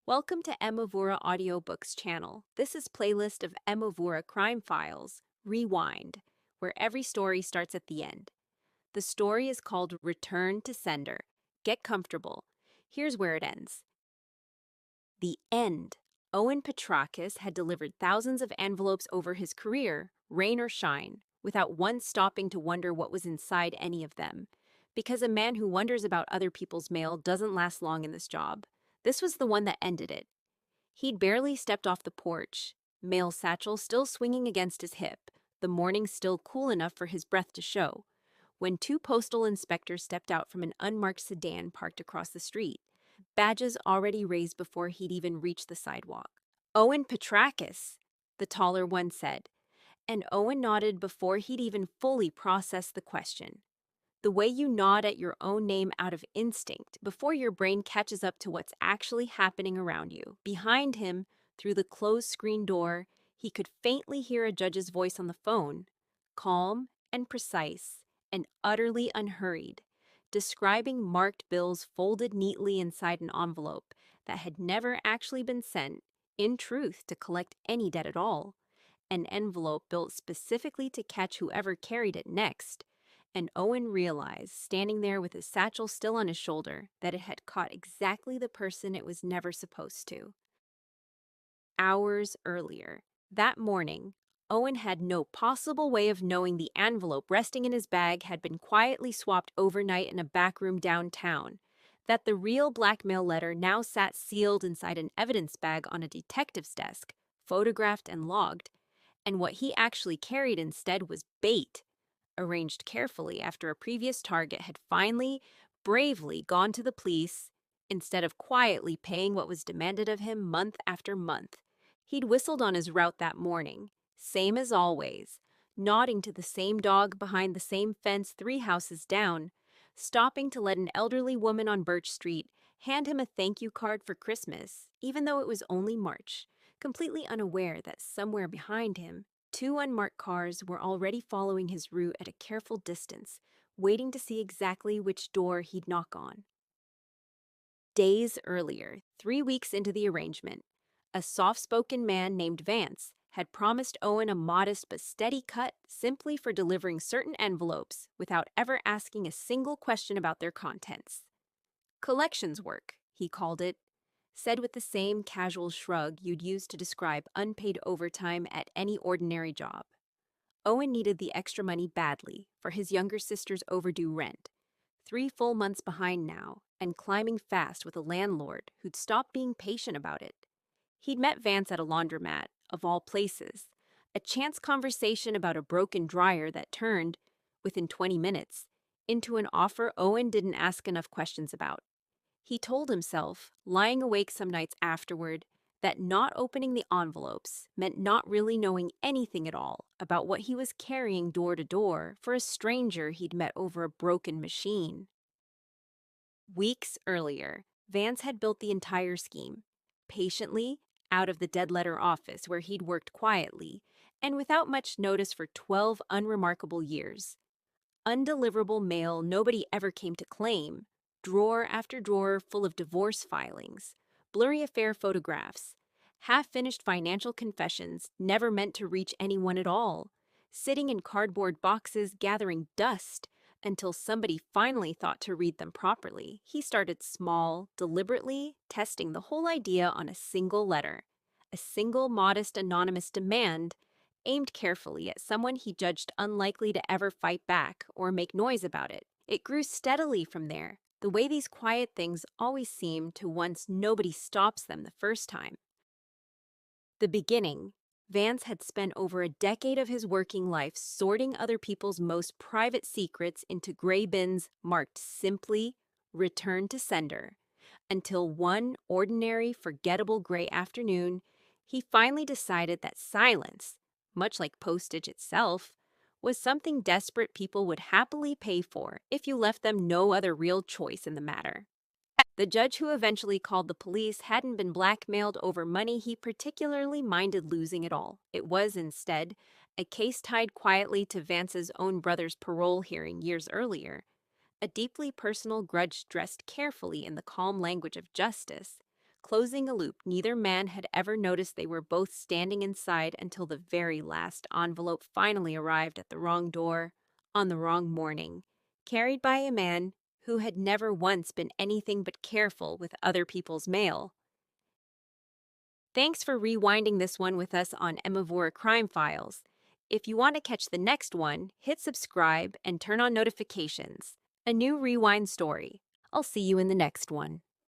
Welcome to Emovura Audiobooks channel. This is playlist of Emovura Crime Files, Rewind, where every story starts at the end. The story is called Return to Sender. Get comfortable. Here's where it ends. The end. Owen Petrakis had delivered thousands of envelopes over his career, rain or shine, without once stopping to wonder what was inside any of them. Because a man who wonders about other people's mail doesn't last long in this job. This was the one that ended it. He'd barely stepped off the porch, mail satchel still swinging against his hip, the morning still cool enough for his breath to show, when two postal inspectors stepped out from an unmarked sedan parked across the street, badges already raised before he'd even reached the sidewalk. "Owen Petrakis," the taller one said, and Owen nodded before he'd even fully processed the question. The way you nod at your own name out of instinct before your brain catches up to what's actually happening around you. Behind him, through the closed screen door, he could faintly hear a judge's voice on the phone, calm and precise and utterly unhurried, describing marked bills folded neatly inside an envelope that had never actually been sent, in truth, to collect any debt at all. An envelope built specifically to catch whoever carried it next. And Owen realized, standing there with his satchel still on his shoulder, that it had caught exactly the person it was never supposed to. Hours earlier, that morning, Owen had no possible way of knowing the envelope resting in his bag had been quietly swapped overnight in a back room downtown, that the real blackmail letter now sat sealed inside an evidence bag on a detective's desk, photographed and logged, and what he actually carried instead was bait, arranged carefully after a previous target had finally, bravely gone to the police instead of quietly paying what was demanded of him month after month. He'd whistled on his route that morning, same as always, nodding to the same dog behind the same fence 3 houses down, stopping to let an elderly woman on Birch Street hand him a thank you card for Christmas, even though it was only March, completely unaware that somewhere behind him, 2 unmarked cars were already following his route at a careful distance, waiting to see exactly which door he'd knock on. Days earlier, 3 weeks into the arrangement, a soft-spoken man named Vance had promised Owen a modest but steady cut simply for delivering certain envelopes without ever asking a single question about their contents. Collections work, he called it, said with the same casual shrug you'd use to describe unpaid overtime at any ordinary job. Owen needed the extra money badly for his younger sister's overdue rent, 3 full months behind now, and climbing fast with a landlord who'd stopped being patient about it. He'd met Vance at a laundromat, of all places, a chance conversation about a broken dryer that turned, within 20 minutes, into an offer Owen didn't ask enough questions about. He told himself, lying awake some nights afterward, that not opening the envelopes meant not really knowing anything at all about what he was carrying door to door for a stranger he'd met over a broken machine. Weeks earlier, Vance had built the entire scheme, patiently, out of the dead letter office where he'd worked quietly, and without much notice for 12 unremarkable years. Undeliverable mail nobody ever came to claim, drawer after drawer full of divorce filings, blurry affair photographs, half-finished financial confessions never meant to reach anyone at all, sitting in cardboard boxes gathering dust until somebody finally thought to read them properly. He started small, deliberately testing the whole idea on a single letter, a single modest anonymous demand aimed carefully at someone he judged unlikely to ever fight back or make noise about it. It grew steadily from there, the way these quiet things always seem to once nobody stops them the first time. The beginning. Vance had spent over a decade of his working life sorting other people's most private secrets into gray bins marked simply "Return to Sender," until one ordinary, forgettable gray afternoon, he finally decided that silence, much like postage itself, was something desperate people would happily pay for if you left them no other real choice in the matter. The judge who eventually called the police hadn't been blackmailed over money he particularly minded losing at all. It was, instead, a case tied quietly to Vance's own brother's parole hearing years earlier, a deeply personal grudge dressed carefully in the calm language of justice, Closing a loop, neither man had ever noticed they were both standing inside until the very last envelope finally arrived at the wrong door on the wrong morning, carried by a man who had never once been anything but careful with other people's mail. Thanks for rewinding this one with us on Emovura Crime Files. If you want to catch the next one, hit subscribe and turn on notifications. A new rewind story. I'll see you in the next one.